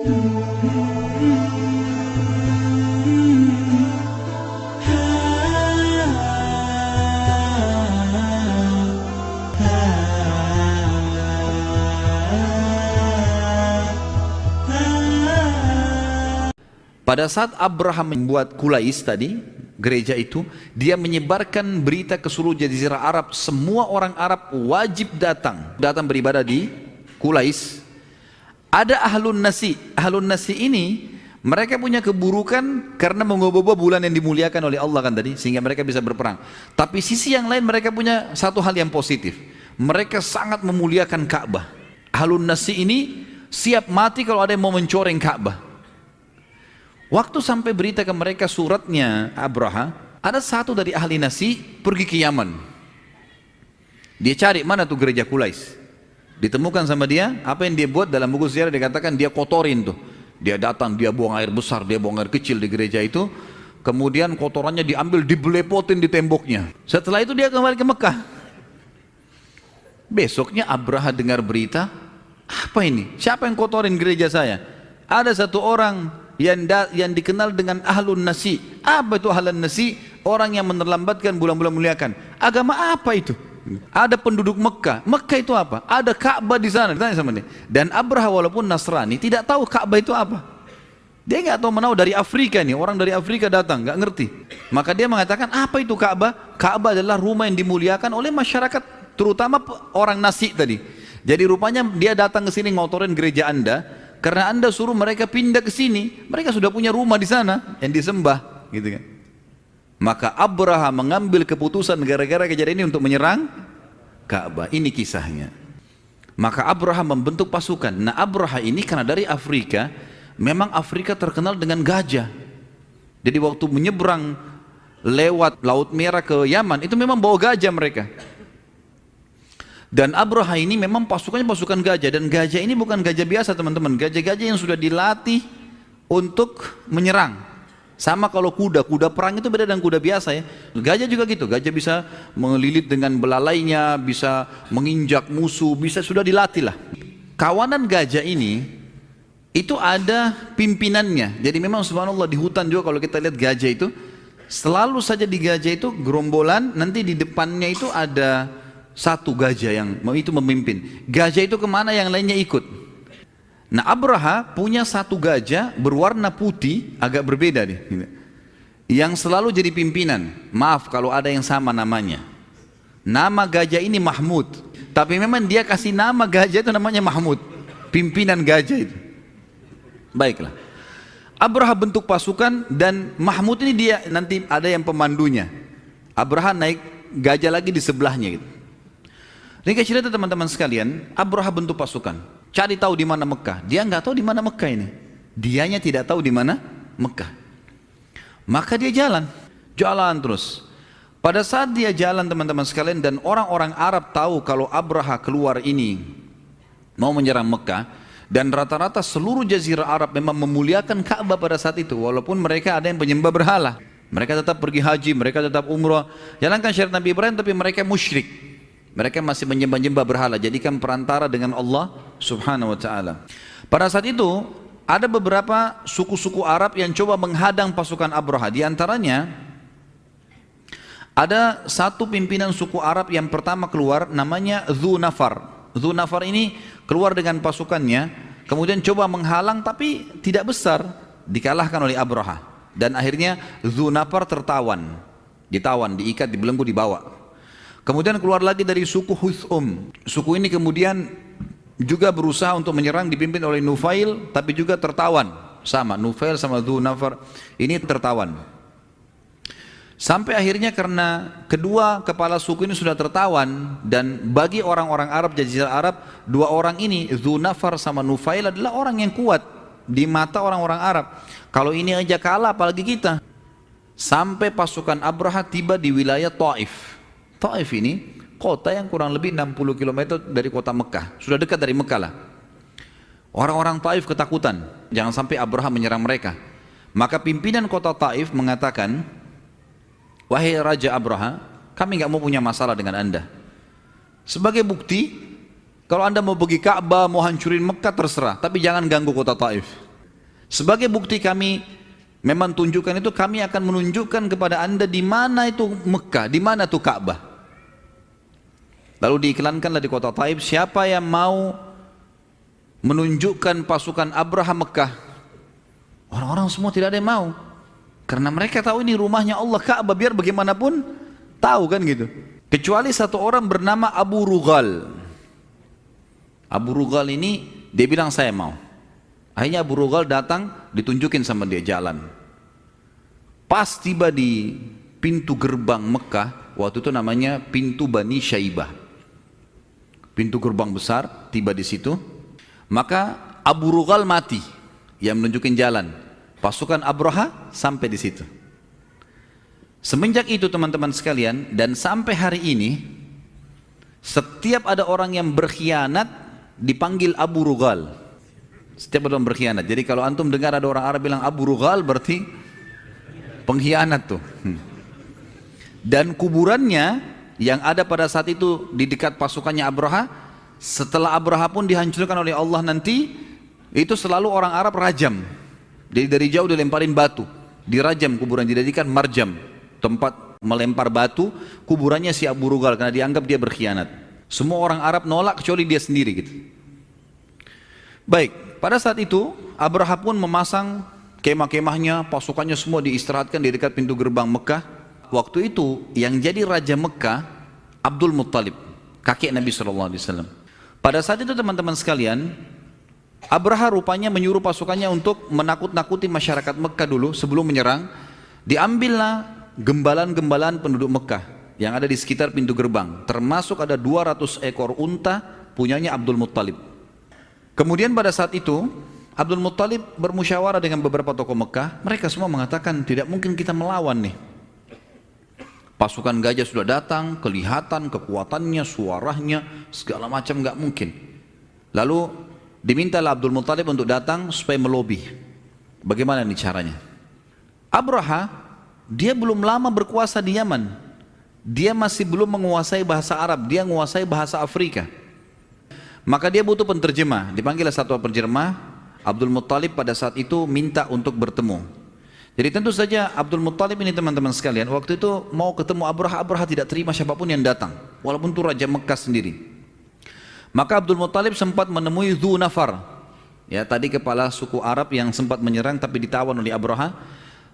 Pada saat Abraham membuat Qulais tadi, gereja itu, dia menyebarkan berita ke seluruh jazirah Arab. Semua orang Arab wajib datang beribadah di Qulais. Ada Ahlun Nasi. Ahlun Nasi ini mereka punya keburukan karena mengubah bulan yang dimuliakan oleh Allah kan tadi, sehingga mereka bisa berperang. Tapi sisi yang lain mereka punya satu hal yang positif. Mereka sangat memuliakan Ka'bah. Ahlun Nasi ini siap mati kalau ada yang mau mencoreng Ka'bah. Waktu sampai berita ke mereka suratnya Abraha, ada satu dari ahli Nasi pergi ke Yaman. Dia cari mana tuh gereja Qulais. Ditemukan sama dia, apa yang dia buat dalam buku sejarah dikatakan dia kotorin tuh. Dia datang, dia buang air besar, dia buang air kecil di gereja itu. Kemudian kotorannya diambil, dibelepotin di temboknya. Setelah itu dia kembali ke Mekah. Besoknya Abraha dengar berita, apa ini? Siapa yang kotorin gereja saya? Ada satu orang yang dikenal dengan Ahlun Nasi. Apa itu Ahlun Nasi? Orang yang menerlambatkan bulan-bulan muliakan. Agama apa itu? Ada penduduk Mekah. Mekah itu apa? Ada Ka'bah di sana. Ditanya sama dia. Dan Abraha walaupun Nasrani tidak tahu Ka'bah itu apa. Dia nggak tahu menahu dari Afrika nih. Orang dari Afrika datang, nggak ngerti. Maka dia mengatakan apa itu Ka'bah? Ka'bah adalah rumah yang dimuliakan oleh masyarakat, terutama orang Nasi tadi. Jadi rupanya dia datang ke sini ngotorin gereja Anda. Karena Anda suruh mereka pindah ke sini, mereka sudah punya rumah di sana yang disembah, gitu kan. Maka Abraha mengambil keputusan gara-gara kejadian ini untuk menyerang Ka'bah. Ini kisahnya. Maka Abraha membentuk pasukan. Nah, Abraha ini karena dari Afrika, memang Afrika terkenal dengan gajah. Jadi waktu menyeberang lewat Laut Merah ke Yaman, itu memang bawa gajah mereka. Dan Abraha ini memang pasukannya pasukan gajah, dan gajah ini bukan gajah biasa teman-teman, gajah-gajah yang sudah dilatih untuk menyerang. Sama kalau kuda perang itu beda dengan kuda biasa ya. Gajah juga gitu, gajah bisa melilit dengan belalainya, bisa menginjak musuh, bisa sudah dilatih lah. Kawanan gajah ini itu ada pimpinannya. Jadi memang subhanallah di hutan juga kalau kita lihat gajah itu, selalu saja di gajah itu gerombolan, nanti di depannya itu ada satu gajah yang itu memimpin. Gajah itu kemana yang lainnya ikut. Nah, Abraha punya satu gajah berwarna putih, agak berbeda nih, yang selalu jadi pimpinan. Maaf kalau ada yang sama namanya. Nama gajah ini Mahmud, tapi memang dia kasih nama gajah itu namanya Mahmud, pimpinan gajah itu. Baiklah, Abraha bentuk pasukan, dan Mahmud ini dia nanti ada yang pemandunya. Abraha naik gajah lagi di sebelahnya gitu. Ringkas cerita teman-teman sekalian, Abraha bentuk pasukan, cari tahu di mana Mekah. Dia nggak tahu di mana Mekah ini. Dianya tidak tahu di mana Mekah. Maka dia jalan terus. Pada saat dia jalan teman-teman sekalian, dan orang-orang Arab tahu kalau Abraha keluar ini mau menyerang Mekah, dan rata-rata seluruh jazirah Arab memang memuliakan Ka'bah pada saat itu, walaupun mereka ada yang penyembah berhala. Mereka tetap pergi haji, mereka tetap umrah, jalankan syariat Nabi Ibrahim, tapi mereka musyrik. Mereka masih menyembah-nyembah berhala, jadikan perantara dengan Allah subhanahu wa ta'ala. Pada saat itu, ada beberapa suku-suku Arab yang coba menghadang pasukan Abraha. Di antaranya, ada satu pimpinan suku Arab yang pertama keluar, namanya Dhu Nafar. Dhu Nafar ini keluar dengan pasukannya, kemudian coba menghalang, tapi tidak besar, dikalahkan oleh Abraha. Dan akhirnya Dhu Nafar tertawan, ditawan, diikat, dibelenggu, dibawa. Kemudian keluar lagi dari suku Huthum. Suku ini kemudian juga berusaha untuk menyerang, dipimpin oleh Nufail, tapi juga tertawan. Sama, Nufail sama Dhu Nafar ini tertawan. Sampai akhirnya karena kedua kepala suku ini sudah tertawan, dan bagi orang-orang Arab, jazirah Arab, dua orang ini, Dhu Nafar sama Nufail adalah orang yang kuat di mata orang-orang Arab. Kalau ini aja kalah, apalagi kita. Sampai pasukan Abraha tiba di wilayah Taif. Taif ini kota yang kurang lebih 60 km dari kota Mekah, sudah dekat dari Mekah lah. Orang-orang Taif ketakutan, jangan sampai Abraha menyerang mereka. Maka pimpinan kota Taif mengatakan, wahai Raja Abraha, kami nggak mau punya masalah dengan anda. Sebagai bukti, kalau anda mau pergi Ka'bah, mau hancurin Mekah terserah, tapi jangan ganggu kota Taif. Sebagai bukti kami memang tunjukkan itu, kami akan menunjukkan kepada anda di mana itu Mekah, di mana itu Ka'bah. Lalu diiklankanlah di kota Taif, siapa yang mau menunjukkan pasukan Abraha Mekah. Orang-orang semua tidak ada yang mau, karena mereka tahu ini rumahnya Allah, Ka'bah, biar bagaimanapun tahu kan gitu. Kecuali satu orang bernama Abu Rughal. Abu Rughal ini dia bilang saya mau. Akhirnya Abu Rughal datang, ditunjukin sama dia jalan. Pas tiba di pintu gerbang Mekah, waktu itu namanya pintu Bani Syaibah, pintu gerbang besar, tiba di situ. Maka Abu Rughal mati yang menunjukin jalan. Pasukan Abraha sampai di situ. Semenjak itu teman-teman sekalian, dan sampai hari ini, setiap ada orang yang berkhianat dipanggil Abu Rughal. Setiap ada orang berkhianat. Jadi kalau antum dengar ada orang Arab bilang Abu Rughal, berarti pengkhianat tuh. Dan kuburannya yang ada pada saat itu di dekat pasukannya Abraha, setelah Abraha pun dihancurkan oleh Allah nanti, itu selalu orang Arab rajam. Jadi dari jauh dilemparin batu, dirajam kuburan, dijadikan marjam, tempat melempar batu kuburannya si Abu Rughal, karena dianggap dia berkhianat. Semua orang Arab nolak kecuali dia sendiri gitu. Baik, pada saat itu Abraha pun memasang kemah-kemahnya, pasukannya semua diistirahatkan di dekat pintu gerbang Mekah. Waktu itu yang jadi raja Mekah Abdul Muttalib, kakek Nabi SAW. Pada saat itu teman-teman sekalian, Abraha rupanya menyuruh pasukannya untuk menakut-nakuti masyarakat Mekah dulu sebelum menyerang. Diambillah gembalan-gembalan penduduk Mekah yang ada di sekitar pintu gerbang, termasuk ada 200 ekor unta punyanya Abdul Muttalib. Kemudian pada saat itu Abdul Muttalib bermusyawarah dengan beberapa tokoh Mekah. Mereka semua mengatakan tidak mungkin kita melawan nih. Pasukan gajah sudah datang, kelihatan kekuatannya, suaranya, segala macam, nggak mungkin. Lalu dimintalah Abdul Muttalib untuk datang supaya melobi. Bagaimana nih caranya? Abraha, dia belum lama berkuasa di Yaman. Dia masih belum menguasai bahasa Arab, dia menguasai bahasa Afrika. Maka dia butuh penterjemah. Dipanggillah satu penterjemah. Abdul Muttalib pada saat itu minta untuk bertemu. Jadi tentu saja Abdul Muttalib ini teman-teman sekalian, waktu itu mau ketemu Abraha, Abraha tidak terima siapapun yang datang, walaupun itu Raja Mekah sendiri. Maka Abdul Muttalib sempat menemui Dhu Nafar, ya tadi kepala suku Arab yang sempat menyerang tapi ditawan oleh Abraha.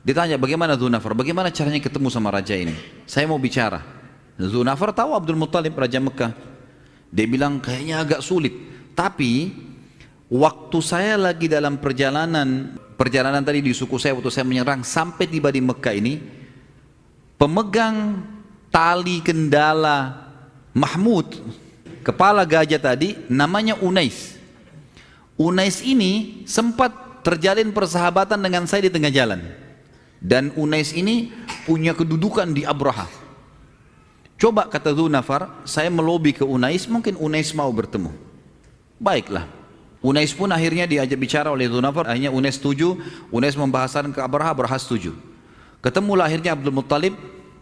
Ditanya bagaimana Dhu Nafar, bagaimana caranya ketemu sama raja ini, saya mau bicara. Dhu Nafar tahu Abdul Muttalib Raja Mekah. Dia bilang kayaknya agak sulit, tapi waktu saya lagi dalam perjalanan tadi di suku saya, waktu saya menyerang sampai tiba di Mekah ini, pemegang tali kendala Mahmud, kepala gajah tadi, namanya Unais. Unais ini sempat terjalin persahabatan dengan saya di tengah jalan. Dan Unais ini punya kedudukan di Abraha. Coba kata Dhu Nafar, saya melobi ke Unais, mungkin Unais mau bertemu. Baiklah. Unais pun akhirnya diajak bicara oleh Dhu Nafar, akhirnya Unais setuju. Unais membahasakan ke Abraha, Abraha setuju. Ketemulah akhirnya Abdul Muttalib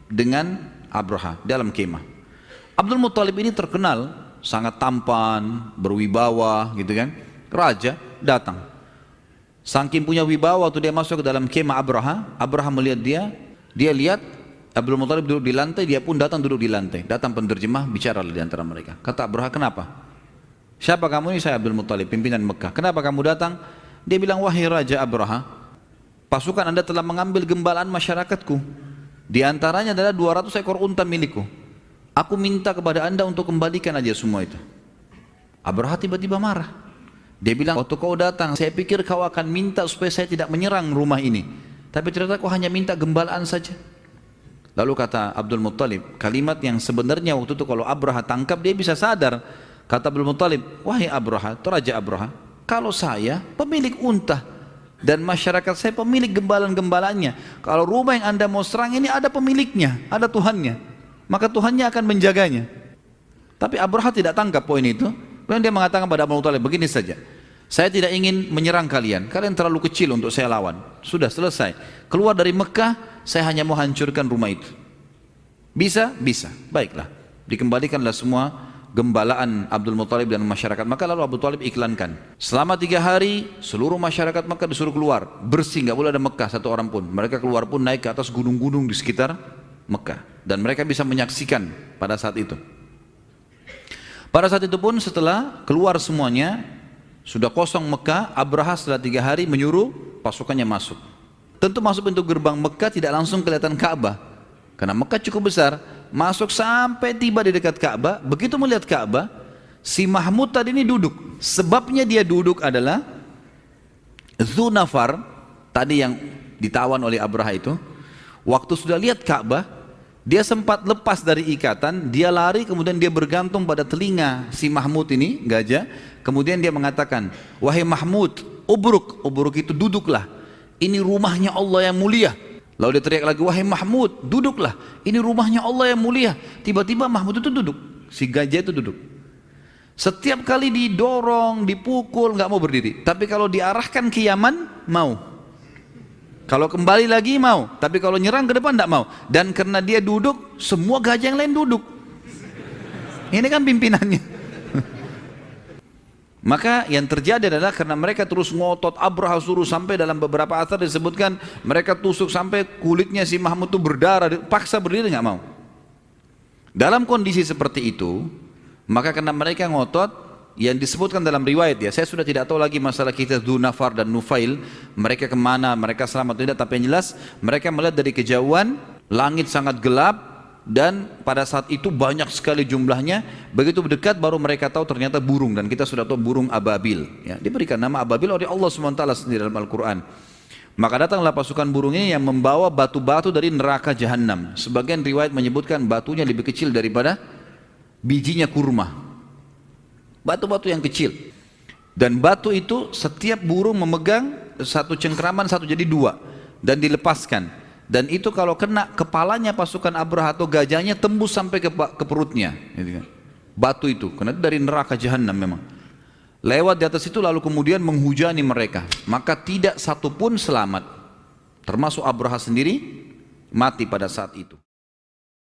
dengan Abraha dalam kemah. Abdul Muttalib ini terkenal sangat tampan, berwibawa gitu kan. Raja datang. Saking punya wibawa, waktu dia masuk ke dalam kemah Abraha, Abraha melihat dia lihat Abdul Muttalib duduk di lantai, dia pun datang duduk di lantai. Datang penerjemah, bicara di antara mereka. Kata Abraha, kenapa? Siapa kamu? Ini saya Abdul Muttalib, pimpinan Mekah. Kenapa kamu datang? Dia bilang, wahai Raja Abraha, pasukan anda telah mengambil gembalaan masyarakatku. Di antaranya adalah 200 ekor unta milikku. Aku minta kepada anda untuk kembalikan aja semua itu. Abraha tiba-tiba marah. Dia bilang, waktu kau datang, saya pikir kau akan minta supaya saya tidak menyerang rumah ini. Tapi ternyata kau hanya minta gembalaan saja. Lalu kata Abdul Muttalib, kalimat yang sebenarnya waktu itu kalau Abraha tangkap dia bisa sadar. Kata Abdul Muttalib, wahai Abraha, itu Raja Abraha, kalau saya pemilik unta dan masyarakat saya pemilik gembalan-gembalannya, kalau rumah yang anda mau serang ini ada pemiliknya, ada Tuhannya, maka Tuhannya akan menjaganya. Tapi Abraha tidak tangkap poin itu. Kemudian dia mengatakan pada Abdul Muttalib, begini saja, saya tidak ingin menyerang kalian terlalu kecil untuk saya lawan. Sudah selesai, keluar dari Mekah, saya hanya mau hancurkan rumah itu. Bisa? Bisa. Baiklah, dikembalikanlah semua gembalaan Abdul Muttalib dan masyarakat Makkah. Lalu Abu Thalib iklankan, selama 3 hari seluruh masyarakat Makkah disuruh keluar, bersih, nggak boleh ada Mekah satu orang pun. Mereka keluar pun naik ke atas gunung-gunung di sekitar Mekah, dan mereka bisa menyaksikan pada saat itu. Pada saat itu pun setelah keluar semuanya, sudah kosong Mekah, Abraha setelah 3 hari menyuruh pasukannya masuk. Tentu masuk pintu gerbang Mekah tidak langsung kelihatan Ka'bah, karena Mekah cukup besar. Masuk sampai tiba di dekat Ka'bah, begitu melihat Ka'bah, si Mahmud tadi ini duduk. Sebabnya dia duduk adalah Dzunafar tadi yang ditawan oleh Abraha itu, waktu sudah lihat Ka'bah, dia sempat lepas dari ikatan, dia lari, kemudian dia bergantung pada telinga si Mahmud ini, gajah. Kemudian dia mengatakan, wahai Mahmud, ubruk, ubruk itu duduklah, ini rumahnya Allah yang mulia. Lalu dia teriak lagi, wahai Mahmud, duduklah, ini rumahnya Allah yang mulia. Tiba-tiba Mahmud itu duduk, si gajah itu duduk. Setiap kali didorong, dipukul, nggak mau berdiri. Tapi kalau diarahkan ke Yaman, mau. Kalau kembali lagi mau, tapi kalau nyerang ke depan tidak mau. Dan karena dia duduk, semua gajah yang lain duduk. Ini kan pimpinannya. Maka yang terjadi adalah karena mereka terus ngotot, Abraha suruh, sampai dalam beberapa athar disebutkan mereka tusuk sampai kulitnya si Mahmud itu berdarah, paksa berdiri nggak mau. Dalam kondisi seperti itu, maka karena mereka ngotot, yang disebutkan dalam riwayat ya, saya sudah tidak tahu lagi masalah kita Dzunafar dan Nufail, mereka kemana, mereka selamat atau tidak, tapi yang jelas mereka melihat dari kejauhan, langit sangat gelap, dan pada saat itu banyak sekali jumlahnya. Begitu dekat baru mereka tahu ternyata burung, dan kita sudah tahu burung ababil ya, diberikan nama ababil oleh Allah SWT sendiri dalam Al-Quran. Maka datanglah pasukan burung ini yang membawa batu-batu dari neraka jahanam. Sebagian riwayat menyebutkan batunya lebih kecil daripada bijinya kurma, batu-batu yang kecil. Dan batu itu setiap burung memegang satu cengkraman, satu jadi 2, dan dilepaskan. Dan itu kalau kena kepalanya pasukan Abraha atau gajahnya, tembus sampai ke perutnya gitu kan. Batu itu, karena itu dari neraka jahanam memang. Lewat di atas itu lalu kemudian menghujani mereka. Maka tidak satu pun selamat, termasuk Abraha sendiri mati pada saat itu.